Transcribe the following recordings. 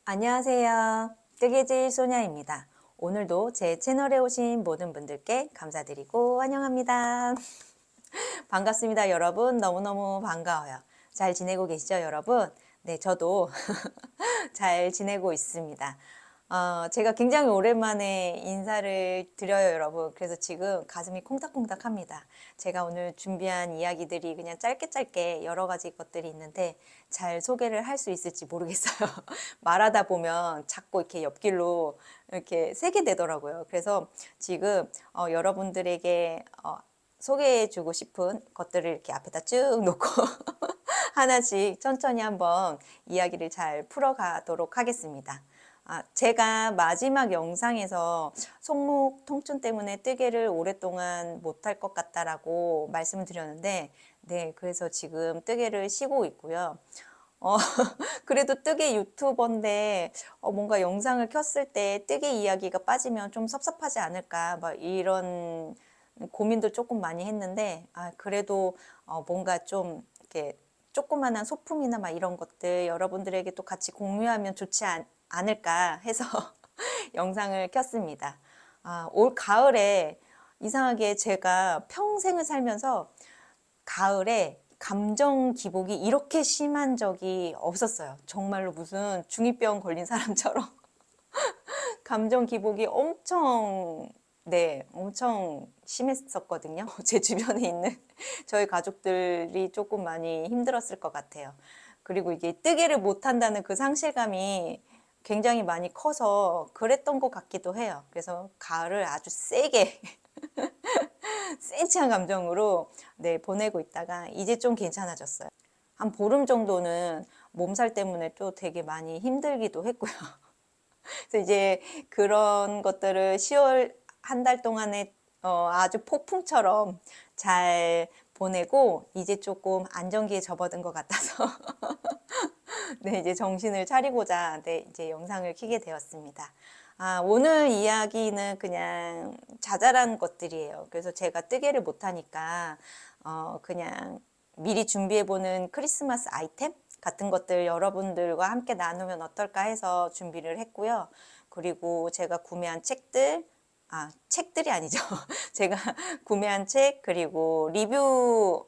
안녕하세요. 뜨개질 소녀입니다. 오늘도 제 채널에 오신 모든 분들께 감사드리고 환영합니다. 반갑습니다, 여러분. 너무너무 반가워요. 잘 지내고 계시죠, 여러분? 네, 저도 잘 지내고 있습니다. 제가 굉장히 오랜만에 인사를 드려요, 여러분. 그래서 지금 가슴이 콩닥콩닥합니다. 제가 오늘 준비한 이야기들이 그냥 짧게 짧게 여러 가지 것들이 있는데 잘 소개를 할 수 있을지 모르겠어요. 말하다 보면 자꾸 이렇게 옆길로 이렇게 새게 되더라고요. 그래서 지금 여러분들에게 소개해주고 싶은 것들을 이렇게 앞에다 쭉 놓고 하나씩 천천히 한번 이야기를 잘 풀어가도록 하겠습니다. 제가 마지막 영상에서 손목 통증 때문에 뜨개를 오랫동안 못할 것 같다라고 말씀을 드렸는데, 네, 그래서 지금 뜨개를 쉬고 있고요. 그래도 뜨개 유튜버인데, 뭔가 영상을 켰을 때 뜨개 이야기가 빠지면 좀 섭섭하지 않을까, 막 이런 고민도 조금 많이 했는데, 그래도 뭔가 좀 이렇게 조그만한 소품이나 막 이런 것들 여러분들에게 또 같이 공유하면 좋지 않을까 해서 영상을 켰습니다. 올 가을에 이상하게 제가 평생을 살면서 가을에 감정 기복이 이렇게 심한 적이 없었어요. 정말로 무슨 중2병 걸린 사람처럼 감정 기복이 엄청 심했었거든요. 제 주변에 있는 저희 가족들이 조금 많이 힘들었을 것 같아요. 그리고 이게 뜨개를 못한다는 그 상실감이 굉장히 많이 커서 그랬던 것 같기도 해요. 그래서 가을을 아주 세게 센치한 감정으로 보내고 있다가 이제 좀 괜찮아졌어요. 한 보름 정도는 몸살 때문에 또 되게 많이 힘들기도 했고요. 그래서 이제 그런 것들을 10월 한 달 동안에 아주 폭풍처럼 잘 보내고 이제 조금 안정기에 접어든 것 같아서 네, 이제 정신을 차리고자 이제 영상을 켜게 되었습니다. 오늘 이야기는 그냥 자잘한 것들이에요. 그래서 제가 뜨개를 못하니까 그냥 미리 준비해보는 크리스마스 아이템 같은 것들 여러분들과 함께 나누면 어떨까 해서 준비를 했고요. 그리고 제가 구매한 책들, 책들이 아니죠. 제가 구매한 책, 그리고 리뷰를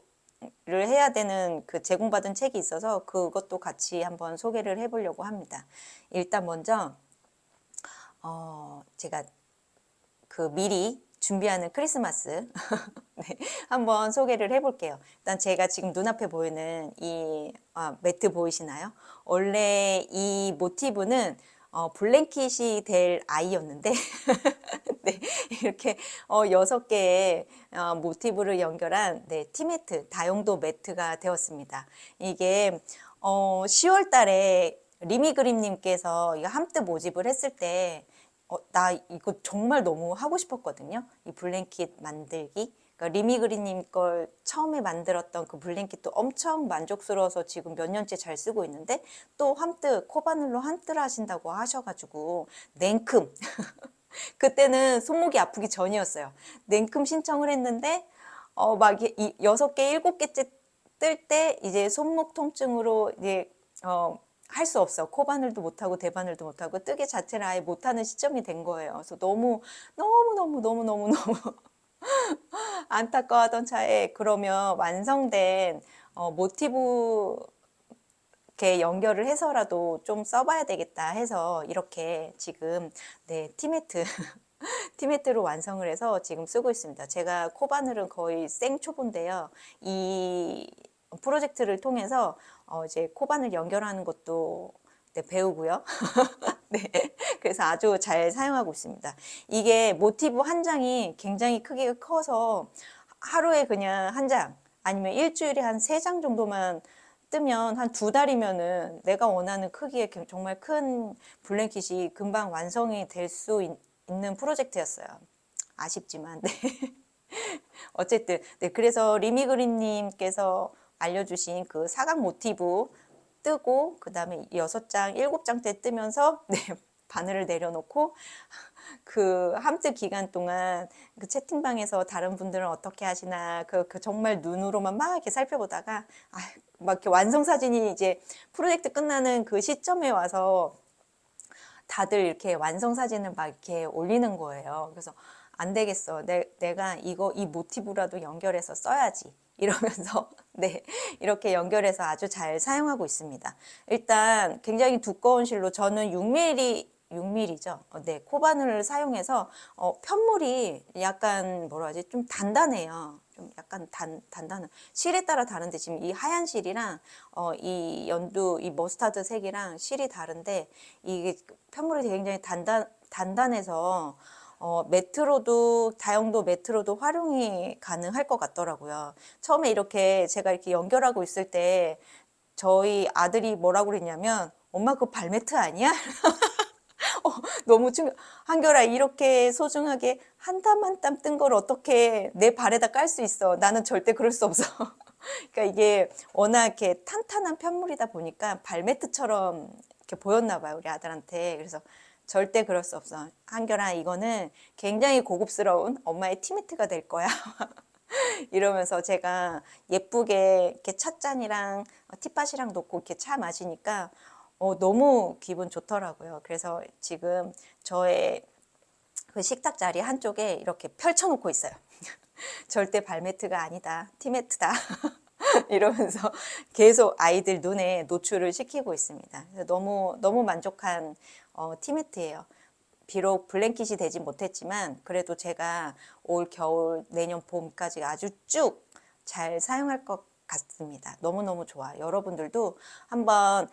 해야 되는 그 제공받은 책이 있어서 그것도 같이 한번 소개를 해보려고 합니다. 일단 먼저, 제가 그 미리 준비하는 크리스마스 네, 한번 소개를 해볼게요. 일단 제가 지금 눈앞에 보이는 이 매트 보이시나요? 원래 이 모티브는 블랭킷이 될 아이였는데 네, 이렇게 6개의 모티브를 연결한 티매트, 다용도 매트가 되었습니다. 이게 10월 달에 리미그림님께서 이거 함뜨 모집을 했을 때 나 이거 정말 너무 하고 싶었거든요. 이 블랭킷 만들기. 그러니까 리미그리님 걸 처음에 만들었던 그 블랭킷도 엄청 만족스러워서 지금 몇 년째 잘 쓰고 있는데 또 함뜨, 코바늘로 함뜨를 하신다고 하셔가지고 냉큼 그때는 손목이 아프기 전이었어요. 냉큼 신청을 했는데 막 6개, 7개째 뜰 때 이제 손목 통증으로 이제 할 수 없어. 코바늘도 못하고 대바늘도 못하고 뜨개 자체를 아예 못하는 시점이 된 거예요. 그래서 너무 안타까워하던 차에 그러면 완성된 모티브 이렇게 연결을 해서라도 좀 써봐야 되겠다 해서 이렇게 지금 티매트 티매트로 완성을 해서 지금 쓰고 있습니다. 제가 코바늘은 거의 생초보인데요. 이 프로젝트를 통해서 이제 코바늘 연결하는 것도 배우고요. 네, 그래서 아주 잘 사용하고 있습니다. 이게 모티브 한 장이 굉장히 크기가 커서 하루에 그냥 한 장, 아니면 일주일에 한 3장 정도만 뜨면 한 2달이면은 내가 원하는 크기의 정말 큰 블랭킷이 금방 완성이 될 수 있는 프로젝트였어요. 아쉽지만, 네. 어쨌든, 네. 그래서 리미그린님께서 알려주신 그 사각 모티브 뜨고, 그 다음에 6장, 7장 때 뜨면서, 네. 바늘을 내려놓고, 그 함뜨 기간 동안 그 채팅방에서 다른 분들은 어떻게 하시나, 그 정말 눈으로만 막 이렇게 살펴보다가, 막 이렇게 완성 사진이 이제 프로젝트 끝나는 그 시점에 와서 다들 이렇게 완성 사진을 막 이렇게 올리는 거예요. 그래서 안 되겠어. 내가 이 모티브라도 연결해서 써야지. 이러면서 네, 이렇게 연결해서 아주 잘 사용하고 있습니다. 일단 굉장히 두꺼운 실로 저는 6mm죠. 네, 코바늘을 사용해서 편물이 약간 뭐라 하지? 좀 단단해요. 좀 약간 단단한 실에 따라 다른데 지금 이 하얀 실이랑 이 이 머스타드 색이랑 실이 다른데 이게 편물이 굉장히 단단해서 매트로도 다용도 매트로도 활용이 가능할 것 같더라고요. 처음에 이렇게 제가 이렇게 연결하고 있을 때 저희 아들이 뭐라고 그랬냐면 엄마 그거 발매트 아니야? 너무 한결아 이렇게 소중하게 한 땀 한 땀 뜬 걸 어떻게 내 발에다 깔 수 있어? 나는 절대 그럴 수 없어. 그러니까 이게 워낙 이렇게 탄탄한 편물이다 보니까 발매트처럼 이렇게 보였나 봐요, 우리 아들한테. 그래서 절대 그럴 수 없어. 한결아 이거는 굉장히 고급스러운 엄마의 티매트가 될 거야. 이러면서 제가 예쁘게 이렇게 찻잔이랑 티팟이랑 놓고 이렇게 차 마시니까 너무 기분 좋더라고요. 그래서 지금 저의 그 식탁 자리 한쪽에 이렇게 펼쳐놓고 있어요. 절대 발매트가 아니다. 티매트다. 이러면서 계속 아이들 눈에 노출을 시키고 있습니다. 그래서 너무 만족한 티매트예요. 비록 블랭킷이 되지 못했지만 그래도 제가 올 겨울 내년 봄까지 아주 쭉 잘 사용할 것 같습니다. 너무너무 좋아. 여러분들도 한번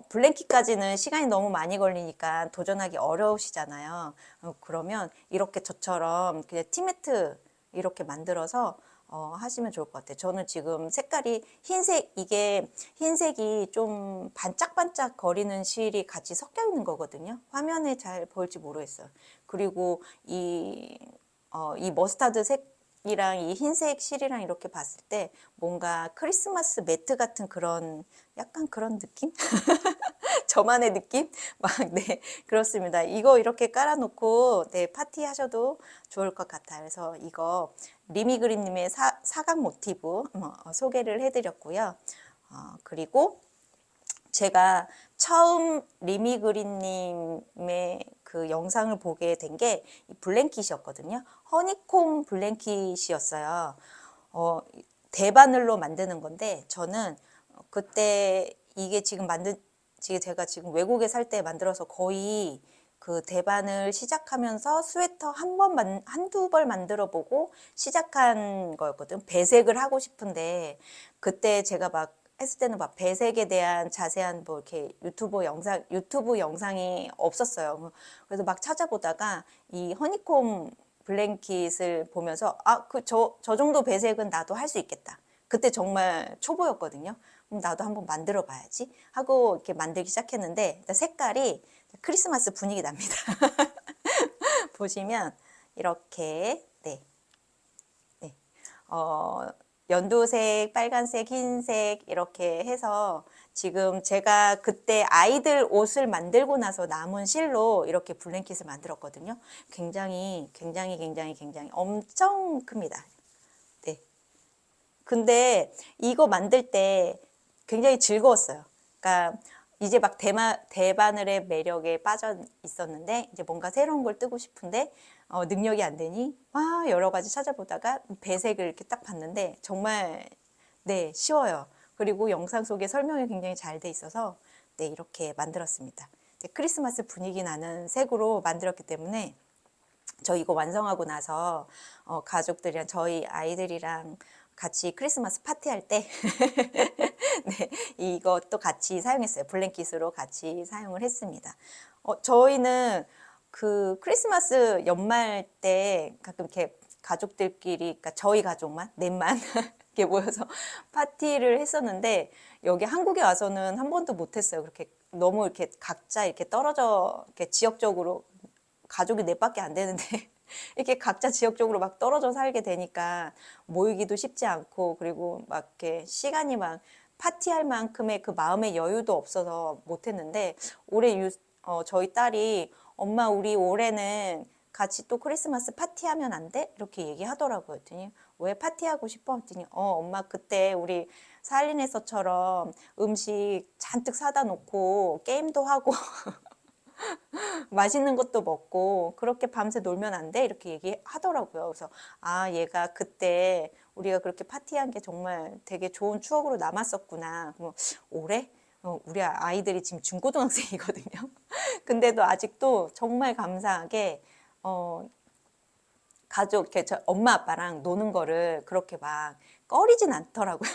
블랭킷까지는 시간이 너무 많이 걸리니까 도전하기 어려우시잖아요. 그러면 이렇게 저처럼 그냥 티매트 이렇게 만들어서 하시면 좋을 것 같아요. 저는 지금 색깔이 이게 흰색이 좀 반짝반짝 거리는 실이 같이 섞여 있는 거거든요. 화면에 잘 보일지 모르겠어요. 그리고 이 머스타드 색이랑 이 흰색 실이랑 이렇게 봤을 때 뭔가 크리스마스 매트 같은 약간 그런 느낌? 저만의 느낌? 네, 그렇습니다. 이거 이렇게 깔아놓고, 네, 파티 하셔도 좋을 것 같아요. 그래서 이거 리미그린님의 사각 모티브 소개를 해드렸고요. 그리고 제가 처음 리미그린님의 그 영상을 보게 된 게 블랭킷이었거든요. 허니콤 블랭킷이었어요. 대바늘로 만드는 건데 저는 그때 이게 제가 지금 외국에 살 때 만들어서 거의 그 대바늘 시작하면서 스웨터 한두 벌 만들어 보고 시작한 거였거든. 배색을 하고 싶은데 그때 제가 막 했을 때는 막 배색에 대한 자세한 뭐 이렇게 유튜브 영상이 없었어요. 그래서 막 찾아보다가 이 허니콤 블랭킷을 보면서 저 정도 배색은 나도 할 수 있겠다. 그때 정말 초보였거든요. 그럼 나도 한번 만들어 봐야지 하고 이렇게 만들기 시작했는데 색깔이 크리스마스 분위기 납니다. 보시면 이렇게 네. 연두색, 빨간색, 흰색 이렇게 해서 지금 제가 그때 아이들 옷을 만들고 나서 남은 실로 이렇게 블랭킷을 만들었거든요. 굉장히 엄청 큽니다. 네. 근데 이거 만들 때 굉장히 즐거웠어요. 그러니까 이제 막 대바늘의 매력에 빠져 있었는데 이제 뭔가 새로운 걸 뜨고 싶은데 능력이 안 되니 여러 가지 찾아보다가 배색을 이렇게 딱 봤는데 정말 네 쉬워요. 그리고 영상 속에 설명이 굉장히 잘 돼 있어서 네 이렇게 만들었습니다. 크리스마스 분위기 나는 색으로 만들었기 때문에 저 이거 완성하고 나서 가족들이랑 저희 아이들이랑 같이 크리스마스 파티할 때 네, 이것도 같이 사용했어요. 블랭킷으로 같이 사용을 했습니다. 저희는 그 크리스마스 연말 때 가끔 이렇게 가족들끼리, 그러니까 저희 가족만, 넷만 이렇게 모여서 파티를 했었는데 여기 한국에 와서는 한 번도 못했어요. 그렇게 너무 이렇게 각자 이렇게 떨어져 이렇게 지역적으로 가족이 넷밖에 안 되는데 이렇게 각자 지역적으로 막 떨어져 살게 되니까 모이기도 쉽지 않고 그리고 막 이렇게 시간이 막 파티할 만큼의 그 마음의 여유도 없어서 못했는데 올해 저희 딸이 엄마 우리 올해는 같이 또 크리스마스 파티하면 안 돼? 이렇게 얘기하더라고요. 했더니 왜 파티하고 싶어? 했더니 엄마 그때 우리 살린에서처럼 음식 잔뜩 사다 놓고 게임도 하고 맛있는 것도 먹고 그렇게 밤새 놀면 안 돼? 이렇게 얘기하더라고요. 그래서 아, 얘가 그때 우리가 그렇게 파티한 게 정말 되게 좋은 추억으로 남았었구나. 뭐 올해 우리 아이들이 지금 중고등학생이거든요. 근데도 아직도 정말 감사하게 가족, 이렇게 저 엄마 아빠랑 노는 거를 그렇게 막 꺼리진 않더라고요.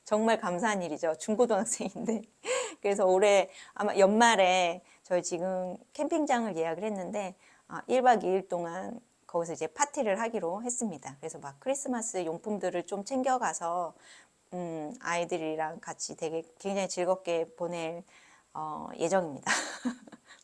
정말 감사한 일이죠. 중고등학생인데. 그래서 올해 아마 연말에 저희 지금 캠핑장을 예약을 했는데 1박 2일 동안 거기서 이제 파티를 하기로 했습니다. 그래서 막 크리스마스 용품들을 좀 챙겨가서 아이들이랑 같이 되게 굉장히 즐겁게 보낼 예정입니다.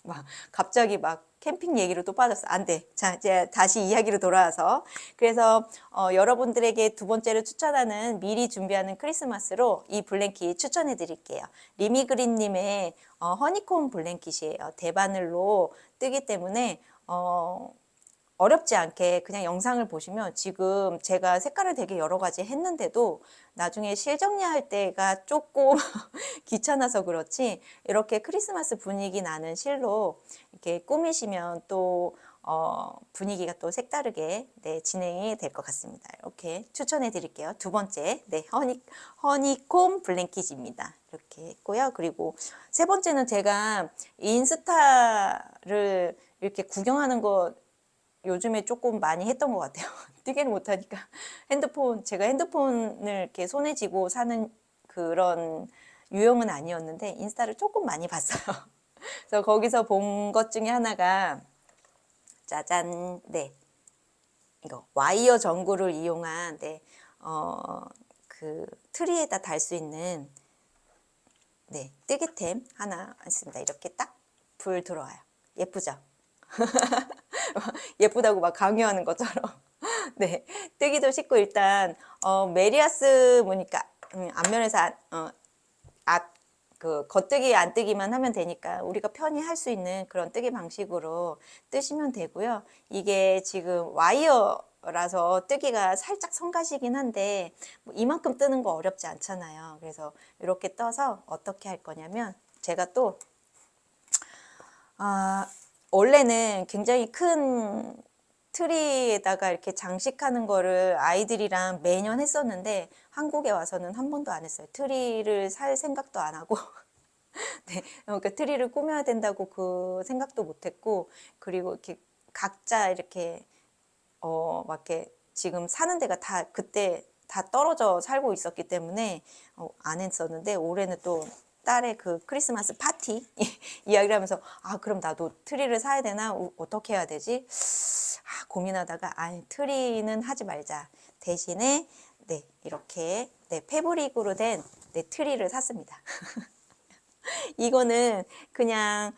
막 갑자기 막 캠핑 얘기로 또 빠졌어. 안 돼. 자, 이제 다시 이야기로 돌아와서. 그래서 여러분들에게 두 번째로 추천하는 미리 준비하는 크리스마스로 이 블랭킷 추천해 드릴게요. 리미그린님의 허니콤 블랭킷이에요. 대바늘로 뜨기 때문에 어렵지 않게 그냥 영상을 보시면 지금 제가 색깔을 되게 여러 가지 했는데도 나중에 실정리할 때가 조금 귀찮아서 그렇지 이렇게 크리스마스 분위기 나는 실로 이렇게 꾸미시면 또 분위기가 또 색다르게 네, 진행이 될 것 같습니다. 이렇게 추천해 드릴게요. 두 번째, 네, 허니콤 블랭킷입니다. 이렇게 했고요. 그리고 세 번째는 제가 인스타를 이렇게 구경하는 거 요즘에 조금 많이 했던 것 같아요. 뛰기를 못하니까 제가 핸드폰을 이렇게 손에 쥐고 사는 그런 유형은 아니었는데 인스타를 조금 많이 봤어요. 그래서 거기서 본 것 중에 하나가 짜잔, 네, 이거 와이어 전구를 이용한 네, 그 트리에다 달 수 있는 네, 뜨개템 하나 있습니다. 이렇게 딱 불 들어와요. 예쁘죠? 예쁘다고 막 강요하는 것처럼. 네, 뜨기도 쉽고 일단 메리아스 보니까 앞면에서 그 겉뜨기 안 뜨기만 하면 되니까 우리가 편히 할 수 있는 그런 뜨기 방식으로 뜨시면 되고요. 이게 지금 와이어라서 뜨기가 살짝 성가시긴 한데 뭐 이만큼 뜨는 거 어렵지 않잖아요. 그래서 이렇게 떠서 어떻게 할 거냐면 제가 또 원래는 굉장히 큰 트리에다가 이렇게 장식하는 거를 아이들이랑 매년 했었는데 한국에 와서는 한 번도 안 했어요. 트리를 살 생각도 안 하고 네, 그러니까 트리를 꾸며야 된다고 그 생각도 못 했고 그리고 이렇게 각자 이렇게 막 이렇게 지금 사는 데가 다 그때 다 떨어져 살고 있었기 때문에 안 했었는데 올해는 또 딸의 그 크리스마스 파티 이야기를 하면서 그럼 나도 트리를 사야 되나 어떻게 해야 되지 고민하다가 트리는 하지 말자 대신에 네 이렇게 네 패브릭으로 된 네, 트리를 샀습니다. 이거는 그냥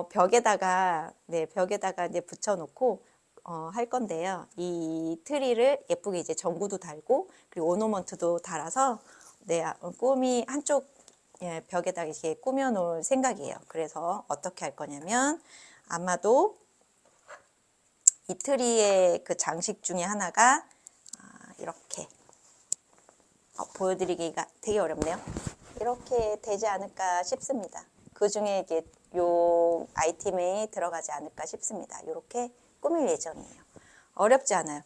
벽에다가 이제 붙여놓고 할 건데요. 이 트리를 예쁘게 이제 전구도 달고 그리고 오너먼트도 달아서 네, 꾸미 한쪽 예, 벽에다가 이렇게 꾸며 놓을 생각이에요. 그래서 어떻게 할 거냐면 아마도 이 트리의 그 장식 중에 하나가 이렇게 보여드리기가 되게 어렵네요. 이렇게 되지 않을까 싶습니다. 그 중에 이게 요 아이템에 들어가지 않을까 싶습니다. 이렇게 꾸밀 예정이에요. 어렵지 않아요.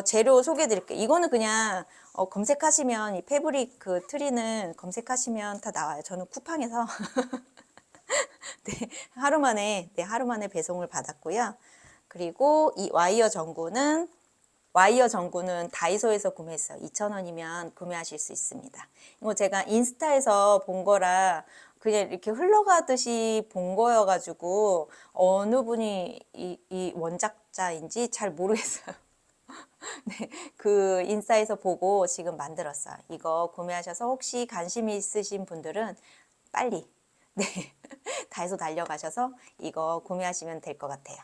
재료 소개해 드릴게요. 이거는 그냥 검색하시면 이 패브릭 그 트리는 검색하시면 다 나와요. 저는 쿠팡에서 네, 하루 만에 배송을 받았고요. 그리고 이 와이어 전구는 다이소에서 구매했어요. 2,000원이면 구매하실 수 있습니다. 이거 제가 인스타에서 본 거라 그냥 이렇게 흘러가듯이 본 거여가지고 어느 분이 이 원작자인지 잘 모르겠어요. 네, 그 인스타에서 보고 지금 만들었어요. 이거 구매하셔서 혹시 관심 있으신 분들은 빨리 네, 다이소 달려가셔서 이거 구매하시면 될 것 같아요.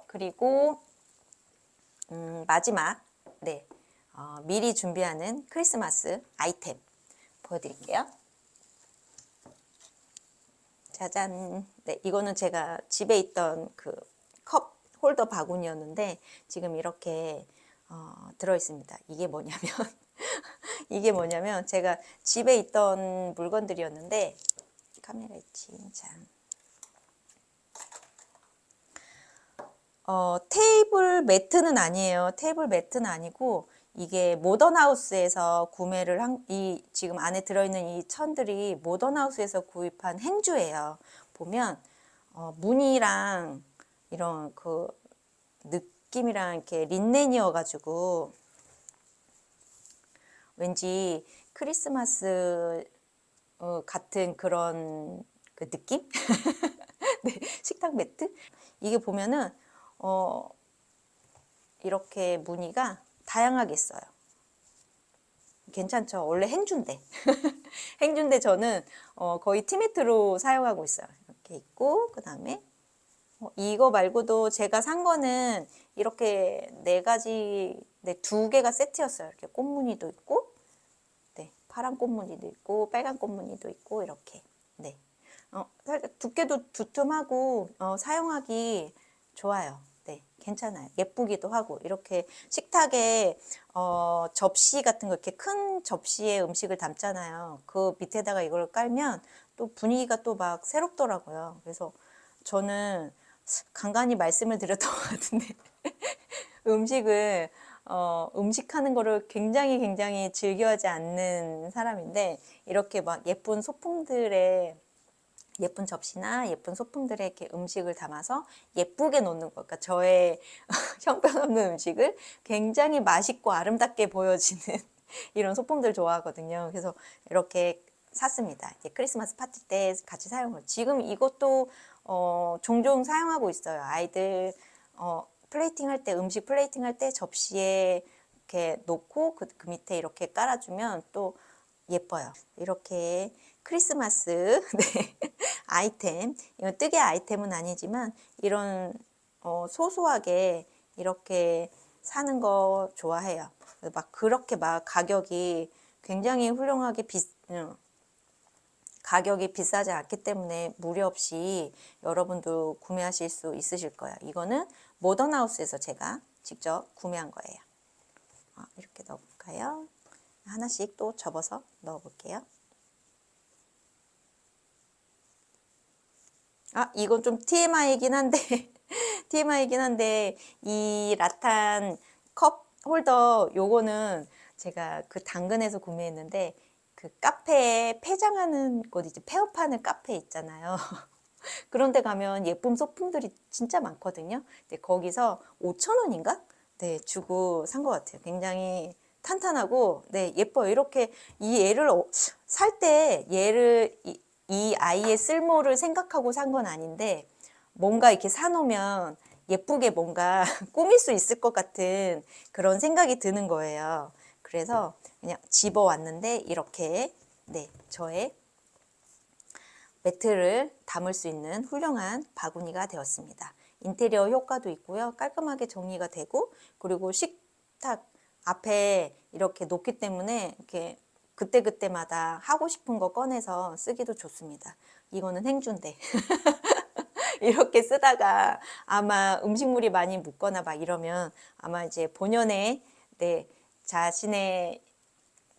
그리고 마지막 네 미리 준비하는 크리스마스 아이템 보여드릴게요. 짜잔. 네, 이거는 제가 집에 있던 그 컵 홀더 바구니였는데 지금 이렇게 들어 있습니다. 이게 뭐냐면 제가 집에 있던 물건들이었는데 카메라 있지 참 테이블 매트는 아니에요. 테이블 매트는 아니고 이게 모던하우스에서 구매를 지금 안에 들어있는 이 천들이 모던하우스에서 구입한 행주예요. 보면 무늬랑 이런 그 느낌이랑 이렇게 린넨이어가지고 왠지 크리스마스 같은 그런 그 느낌? 네, 식탁 매트? 이게 보면은 이렇게 무늬가 다양하게 있어요. 괜찮죠? 원래 행주인데. 행주인데 저는 거의 티매트로 사용하고 있어요. 이렇게 있고, 그 다음에 이거 말고도 제가 산 거는 이렇게 네 가지, 네, 두 개가 세트였어요. 이렇게 꽃무늬도 있고, 네, 파란 꽃무늬도 있고, 빨간 꽃무늬도 있고, 이렇게. 네. 살짝 두께도 두툼하고, 사용하기 좋아요. 네, 괜찮아요. 예쁘기도 하고, 이렇게 식탁에, 접시 같은 거, 이렇게 큰 접시에 음식을 담잖아요. 그 밑에다가 이걸 깔면 또 분위기가 또 막 새롭더라고요. 그래서 저는 간간히 말씀을 드렸던 것 같은데, 음식을, 음식하는 거를 굉장히 즐겨하지 않는 사람인데, 이렇게 막 예쁜 소품들에 예쁜 접시나 예쁜 소품들에 이렇게 음식을 담아서 예쁘게 놓는 거. 그러니까 저의 형편없는 음식을 굉장히 맛있고 아름답게 보여지는 이런 소품들 좋아하거든요. 그래서 이렇게 샀습니다. 이제 크리스마스 파티 때 같이 사용을. 지금 이것도 종종 사용하고 있어요. 아이들 플레이팅 할 때, 음식 플레이팅 할 때 접시에 이렇게 놓고 그 밑에 이렇게 깔아주면 또 예뻐요. 이렇게 크리스마스 네, 아이템, 이건 뜨개 아이템은 아니지만 이런 소소하게 이렇게 사는 거 좋아해요. 막 그렇게 막 가격이 굉장히 훌륭하게 가격이 비싸지 않기 때문에 무리 없이 여러분도 구매하실 수 있으실 거예요. 이거는 모던하우스에서 제가 직접 구매한 거예요. 이렇게 넣어볼까요? 하나씩 또 접어서 넣어볼게요. 이건 좀 TMI이긴 한데, TMI이긴 한데, 이 라탄 컵 홀더, 요거는 제가 그 당근에서 구매했는데, 그 카페에 폐장하는 곳, 이제 폐업하는 카페 있잖아요. 그런데 가면 예쁜 소품들이 진짜 많거든요. 근데 거기서 5,000원인가? 네, 주고 산 것 같아요. 굉장히 탄탄하고, 네, 예뻐요. 이렇게 이 얘를 살 때 얘를 이 아이의 쓸모를 생각하고 산 건 아닌데 뭔가 이렇게 사놓으면 예쁘게 뭔가 꾸밀 수 있을 것 같은 그런 생각이 드는 거예요. 그래서 그냥 집어왔는데 이렇게 네, 저의 매트를 담을 수 있는 훌륭한 바구니가 되었습니다. 인테리어 효과도 있고요. 깔끔하게 정리가 되고 그리고 식탁 앞에 이렇게 놓기 때문에 이렇게 그때그때마다 하고 싶은 거 꺼내서 쓰기도 좋습니다. 이거는 행주인데 이렇게 쓰다가 아마 음식물이 많이 묻거나 막 이러면 아마 이제 본연의 네, 자신의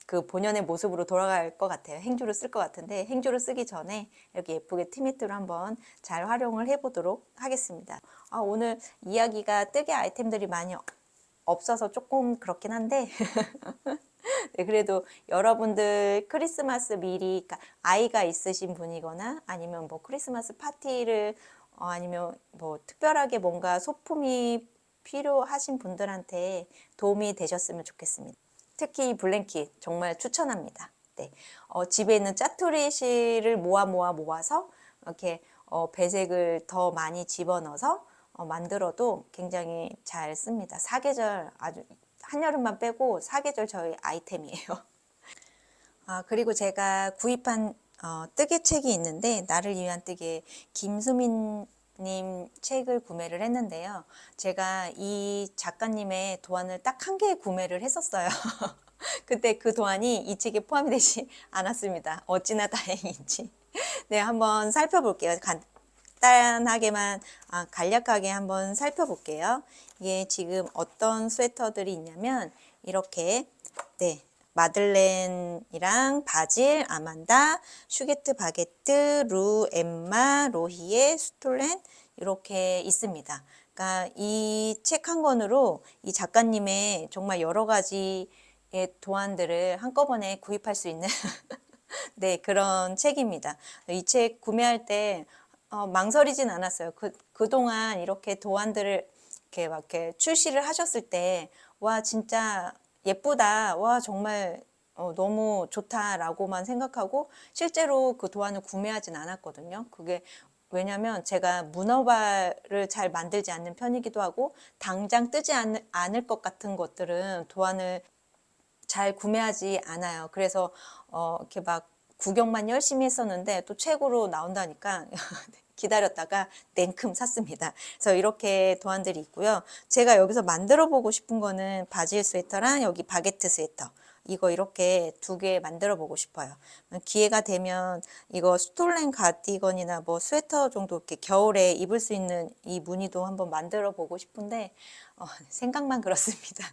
그 본연의 모습으로 돌아갈 것 같아요. 행주를 쓸 것 같은데 행주를 쓰기 전에 이렇게 예쁘게 티매트로 한번 잘 활용을 해보도록 하겠습니다. 오늘 이야기가 뜨개 아이템들이 많이 없어서 조금 그렇긴 한데 네, 그래도 여러분들 크리스마스 미리 아이가 있으신 분이거나 아니면 뭐 크리스마스 파티를 아니면 뭐 특별하게 뭔가 소품이 필요하신 분들한테 도움이 되셨으면 좋겠습니다. 특히 이 블랭킷 정말 추천합니다. 네, 집에 있는 짜투리 실을 모아서 이렇게 배색을 더 많이 집어넣어서 만들어도 굉장히 잘 씁니다. 사계절 아주 한여름만 빼고 사계절 저희 아이템이에요. 그리고 제가 구입한 뜨개 책이 있는데 나를 위한 뜨개 김수민 님 책을 구매를 했는데요. 제가 이 작가님의 도안을 딱 한 개 구매를 했었어요. 그때 그 도안이 이 책에 포함이 되지 않았습니다. 어찌나 다행인지. 네, 한번 살펴볼게요. 간단하게만, 간략하게 한번 살펴볼게요. 이게 지금 어떤 스웨터들이 있냐면, 이렇게, 네, 마들렌이랑 바질, 아만다, 슈게트, 바게트, 루, 엠마, 로히에, 스톨렌 이렇게 있습니다. 그러니까 이 책 한 권으로 이 작가님의 정말 여러 가지의 도안들을 한꺼번에 구입할 수 있는 네, 그런 책입니다. 이 책 구매할 때 망설이진 않았어요. 그동안 이렇게 도안들을 이렇게 막 이렇게 출시를 하셨을 때, 와, 진짜 예쁘다. 와, 정말 너무 좋다라고만 생각하고 실제로 그 도안을 구매하진 않았거든요. 그게 왜냐면 제가 문어발을 잘 만들지 않는 편이기도 하고 당장 뜨지 않을 것 같은 것들은 도안을 잘 구매하지 않아요. 그래서 이렇게 막 구경만 열심히 했었는데 또 책으로 나온다니까 기다렸다가 냉큼 샀습니다. 그래서 이렇게 도안들이 있고요. 제가 여기서 만들어 보고 싶은 거는 바질 스웨터랑 여기 바게트 스웨터. 이거 이렇게 두 개 만들어 보고 싶어요. 기회가 되면 이거 스톨렌 가디건이나 뭐 스웨터 정도 이렇게 겨울에 입을 수 있는 이 무늬도 한번 만들어 보고 싶은데 생각만 그렇습니다.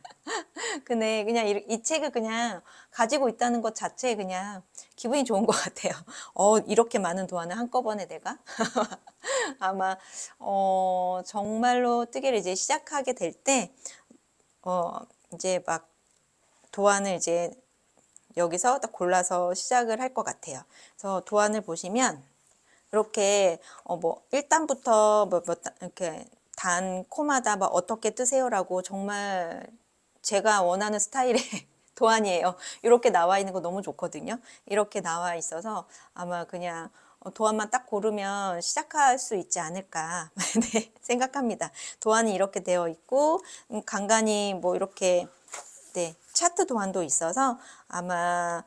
근데 그냥 이 책을 그냥 가지고 있다는 것 자체에 그냥 기분이 좋은 것 같아요. 이렇게 많은 도안을 한꺼번에 내가 아마 정말로 뜨개를 이제 시작하게 될 때 이제 막 도안을 이제 여기서 딱 골라서 시작을 할 것 같아요. 그래서 도안을 보시면 이렇게 뭐 1단부터 뭐 이렇게 단 코마다 막 어떻게 뜨세요라고 정말 제가 원하는 스타일의 도안이에요. 이렇게 나와 있는 거 너무 좋거든요. 이렇게 나와 있어서 아마 그냥 도안만 딱 고르면 시작할 수 있지 않을까 네, 생각합니다. 도안이 이렇게 되어 있고 간간히 뭐 이렇게 네, 차트 도안도 있어서 아마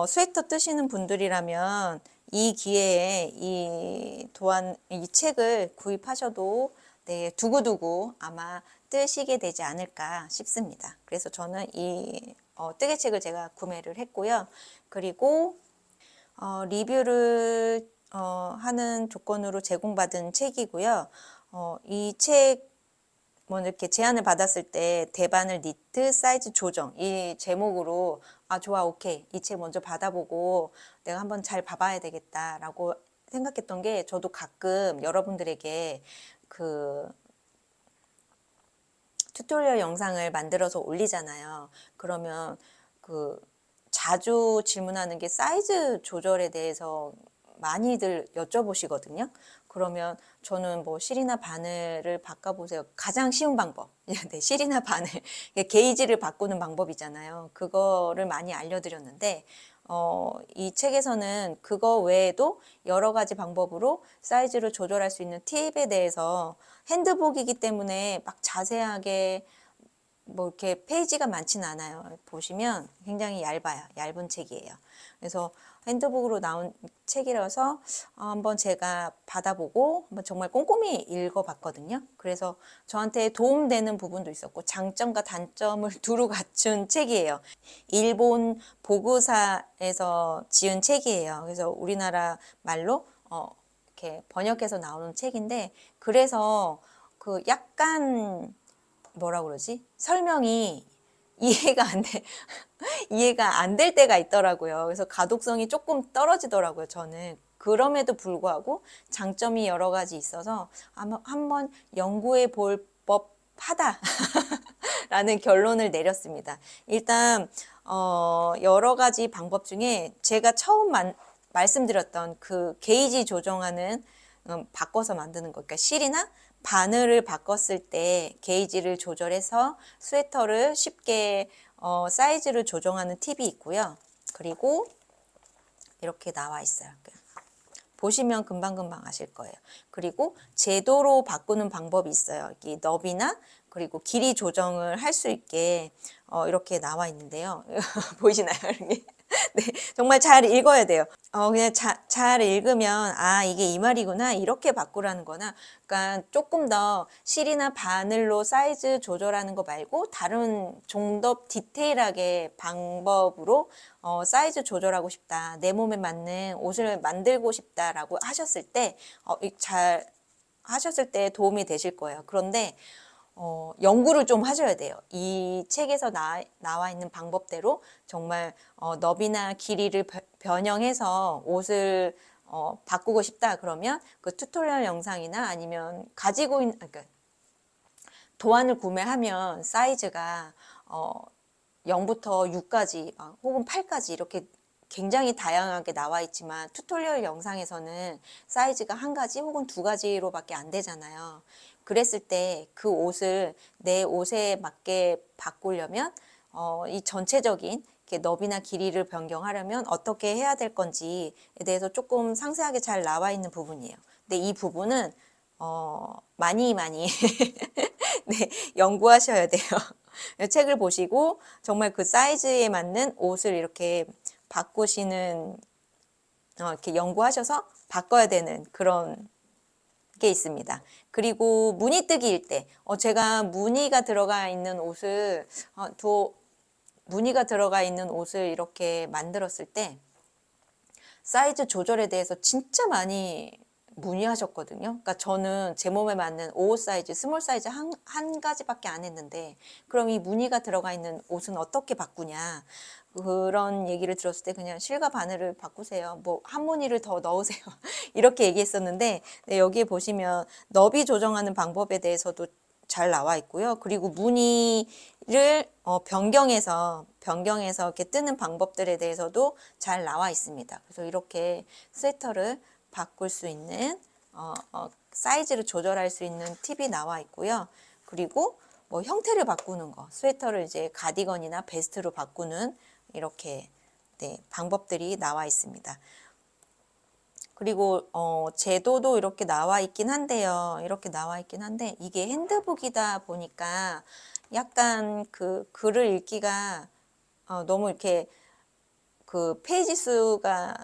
스웨터 뜨시는 분들이라면 이 기회에 이 도안, 이 책을 구입하셔도 네, 두고두고 아마 뜨시게 되지 않을까 싶습니다. 그래서 저는 이 뜨개책을 제가 구매를 했고요. 그리고 리뷰를 하는 조건으로 제공받은 책이고요. 이책 뭐 이렇게 제안을 받았을 때 대바늘 니트 사이즈 조정 이 제목으로 좋아 오케이 이 책 먼저 받아보고 내가 한번 잘 봐봐야 되겠다라고 생각했던 게 저도 가끔 여러분들에게 그 튜토리얼 영상을 만들어서 올리잖아요. 그러면 그 자주 질문하는 게 사이즈 조절에 대해서 많이들 여쭤보시거든요. 그러면 저는 뭐 실이나 바늘을 바꿔보세요. 가장 쉬운 방법. 네, 실이나 바늘. 게이지를 바꾸는 방법이잖아요. 그거를 많이 알려드렸는데, 이 책에서는 그거 외에도 여러 가지 방법으로 사이즈를 조절할 수 있는 팁에 대해서 핸드북이기 때문에 막 자세하게 뭐 이렇게 페이지가 많지는 않아요. 보시면 굉장히 얇아요. 얇은 책이에요. 그래서 핸드북으로 나온 책이라서 한번 제가 받아보고 한번 정말 꼼꼼히 읽어봤거든요. 그래서 저한테 도움되는 부분도 있었고 장점과 단점을 두루 갖춘 책이에요. 일본 보고사에서 지은 책이에요. 그래서 우리나라 말로 이렇게 번역해서 나오는 책인데 그래서 그 약간 뭐라 그러지? 설명이 이해가 안 돼. 이해가 안 될 때가 있더라고요. 그래서 가독성이 조금 떨어지더라고요, 저는. 그럼에도 불구하고 장점이 여러 가지 있어서 아마 한번 연구해 볼 법하다. 라는 결론을 내렸습니다. 일단, 여러 가지 방법 중에 제가 처음 말씀드렸던 그 게이지 조정하는 바꿔서 만드는 거, 그러니까 실이나 바늘을 바꿨을 때 게이지를 조절해서 스웨터를 쉽게 사이즈를 조정하는 팁이 있고요. 그리고 이렇게 나와 있어요. 보시면 금방금방 아실 거예요. 그리고 제도로 바꾸는 방법이 있어요. 이 너비나 그리고 길이 조정을 할 수 있게 이렇게 나와 있는데요. 보이시나요? 이렇게? 네, 정말 잘 읽어야 돼요. 그냥 잘 읽으면 이게 이 말이구나 이렇게 바꾸라는 거나 그러니까 조금 더 실이나 바늘로 사이즈 조절하는 거 말고 다른 좀 더 디테일하게 방법으로 사이즈 조절하고 싶다. 내 몸에 맞는 옷을 만들고 싶다라고 하셨을 때 잘 하셨을 때 도움이 되실 거예요. 그런데 연구를 좀 하셔야 돼요. 이 책에서 나와 있는 방법대로 정말 너비나 길이를 변형해서 옷을 바꾸고 싶다 그러면 그 튜토리얼 영상이나 아니면 가지고 있는 그러니까 도안을 구매하면 사이즈가 0부터 6까지 혹은 8까지 이렇게 굉장히 다양하게 나와 있지만 튜토리얼 영상에서는 사이즈가 한 가지 혹은 두 가지로밖에 안 되잖아요. 그랬을 때 그 옷을 내 옷에 맞게 바꾸려면 이 전체적인 이렇게 너비나 길이를 변경하려면 어떻게 해야 될 건지에 대해서 조금 상세하게 잘 나와 있는 부분이에요. 근데 이 부분은 많이 네, 연구하셔야 돼요. 책을 보시고 정말 그 사이즈에 맞는 옷을 이렇게 바꾸시는 이렇게 연구하셔서 바꿔야 되는 그런 게 있습니다. 그리고 무늬뜨기일 때 제가 무늬가 들어가 있는 옷을 무늬가 들어가 있는 옷을 이렇게 만들었을 때 사이즈 조절에 대해서 진짜 많이 문의하셨거든요. 그러니까 저는 제 몸에 맞는 5 사이즈, 스몰 사이즈 한 가지밖에 안 했는데 그럼 이 무늬가 들어가 있는 옷은 어떻게 바꾸냐 그런 얘기를 들었을 때 그냥 실과 바늘을 바꾸세요. 뭐 한 무늬를 더 넣으세요. 이렇게 얘기했었는데 네, 여기에 보시면 너비 조정하는 방법에 대해서도 잘 나와 있고요. 그리고 무늬를 변경해서 이렇게 뜨는 방법들에 대해서도 잘 나와 있습니다. 그래서 이렇게 스웨터를 바꿀 수 있는 사이즈를 조절할 수 있는 팁이 나와 있고요. 그리고 뭐 형태를 바꾸는 거, 스웨터를 이제 가디건이나 베스트로 바꾸는 이렇게 네, 방법들이 나와 있습니다. 그리고 제도도 이렇게 나와 있긴 한데요. 이렇게 나와 있긴 한데 이게 핸드북이다 보니까 약간 그 글을 읽기가 너무 이렇게 그 페이지 수가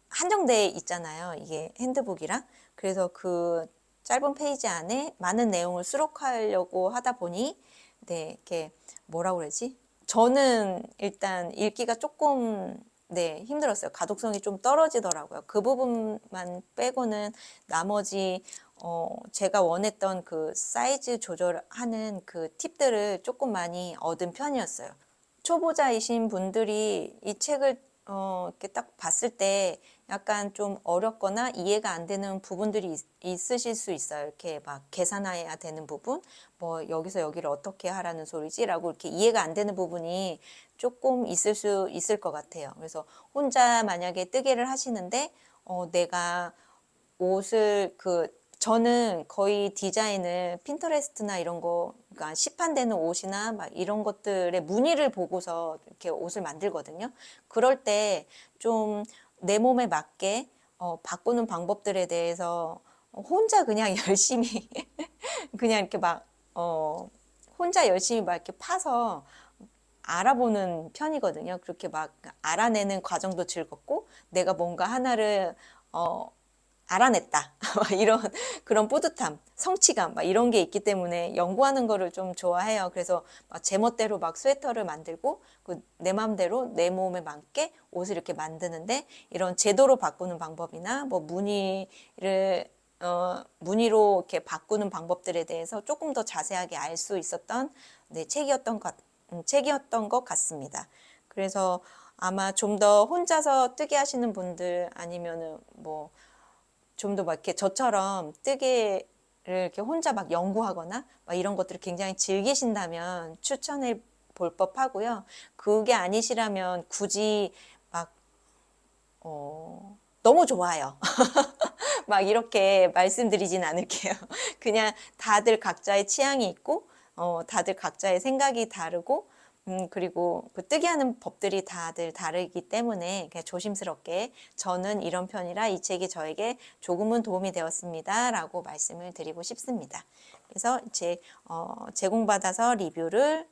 한정돼 있잖아요. 이게 핸드북이라. 그래서 그 짧은 페이지 안에 많은 내용을 수록하려고 하다 보니 네, 이렇게 뭐라고 그러지? 저는 일단 읽기가 조금 네, 힘들었어요. 가독성이 좀 떨어지더라고요. 그 부분만 빼고는 나머지 제가 원했던 그 사이즈 조절하는 그 팁들을 조금 많이 얻은 편이었어요. 초보자이신 분들이 이 책을 이렇게 딱 봤을 때 약간 좀 어렵거나 이해가 안 되는 부분들이 있으실 수 있어요. 이렇게 막 계산해야 되는 부분, 뭐 여기서 여기를 어떻게 하라는 소리지라고 이렇게 이해가 안 되는 부분이 조금 있을 수 있을 것 같아요. 그래서 혼자 만약에 뜨개를 하시는데 내가 옷을 저는 거의 디자인을 핀터레스트나 이런 거, 그러니까 시판되는 옷이나 막 이런 것들의 무늬를 보고서 이렇게 옷을 만들거든요. 그럴 때 좀 내 몸에 맞게 바꾸는 방법들에 대해서 혼자 그냥 열심히 그냥 이렇게 막 혼자 열심히 막 이렇게 파서 알아보는 편이거든요. 그렇게 막 알아내는 과정도 즐겁고 내가 뭔가 하나를 알아냈다. 이런 그런 뿌듯함, 성취감 막 이런 게 있기 때문에 연구하는 거를 좀 좋아해요. 그래서 막 제멋대로 막 스웨터를 만들고 내 마음대로 내 몸에 맞게 옷을 이렇게 만드는데 이런 제도로 바꾸는 방법이나 뭐 무늬로 이렇게 바꾸는 방법들에 대해서 조금 더 자세하게 알 수 있었던 네, 책이었던 것 같습니다. 그래서 아마 좀 더 혼자서 뜨게 하시는 분들 아니면은 뭐 좀 더 막 이렇게 저처럼 뜨개를 이렇게 혼자 막 연구하거나 막 이런 것들을 굉장히 즐기신다면 추천해 볼 법하고요. 그게 아니시라면 굳이 막 너무 좋아요. 막 이렇게 말씀드리진 않을게요. 그냥 다들 각자의 취향이 있고, 다들 각자의 생각이 다르고, 그리고 그 뜨게 하는 법들이 다들 다르기 때문에 그냥 조심스럽게 저는 이런 편이라 이 책이 저에게 조금은 도움이 되었습니다. 라고 말씀을 드리고 싶습니다. 그래서 제공받아서 리뷰를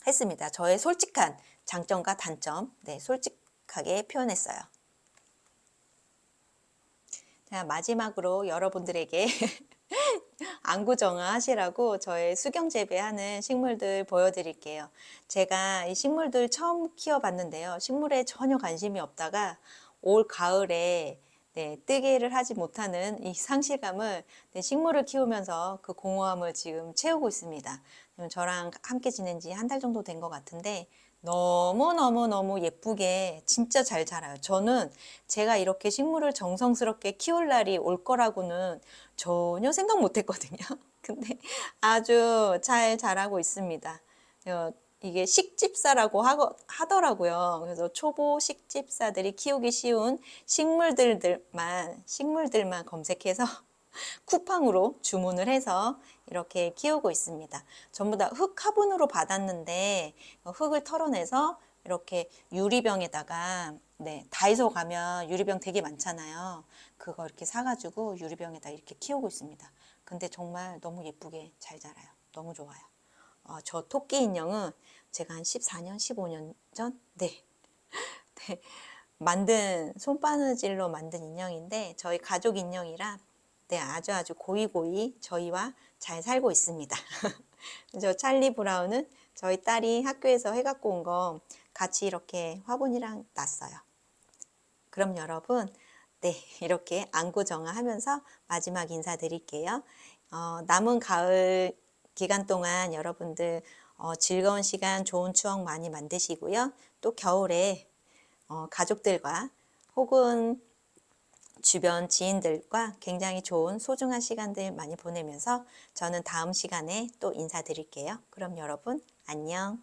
했습니다. 저의 솔직한 장점과 단점, 네, 솔직하게 표현했어요. 자, 마지막으로 여러분들에게 안구정화 하시라고 저의 수경 재배하는 식물들 보여드릴게요. 제가 이 식물들 처음 키워봤는데요. 식물에 전혀 관심이 없다가 올 가을에 네, 뜨개를 하지 못하는 이 상실감을 네, 식물을 키우면서 그 공허함을 지금 채우고 있습니다. 저랑 함께 지낸 지 한 달 정도 된 것 같은데 너무너무너무 예쁘게 진짜 잘 자라요. 저는 제가 이렇게 식물을 정성스럽게 키울 날이 올 거라고는 전혀 생각 못 했거든요. 근데 아주 잘 자라고 있습니다. 이게 식집사라고 하더라고요. 그래서 초보 식집사들이 키우기 쉬운 식물들만 검색해서 쿠팡으로 주문을 해서 이렇게 키우고 있습니다. 전부 다 흙 화분으로 받았는데 흙을 털어내서 이렇게 유리병에다가 다이소 가면 유리병 되게 많잖아요. 그거 이렇게 사가지고 유리병에다 이렇게 키우고 있습니다. 근데 정말 너무 예쁘게 잘 자라요. 너무 좋아요. 저 토끼 인형은 제가 한 14년, 15년 전? 네. 손바느질로 만든 인형인데 저희 가족 인형이라 아주 고이고이 저희와 잘 살고 있습니다. 저 찰리 브라운은 저희 딸이 학교에서 해갖고 온 거 같이 이렇게 화분이랑 놨어요. 그럼 여러분, 이렇게 안구정화하면서 마지막 인사드릴게요. 남은 가을 기간 동안 여러분들 즐거운 시간, 좋은 추억 많이 만드시고요. 또 겨울에 가족들과 혹은 주변 지인들과 굉장히 좋은 소중한 시간들 많이 보내면서 저는 다음 시간에 또 인사드릴게요. 그럼 여러분 안녕.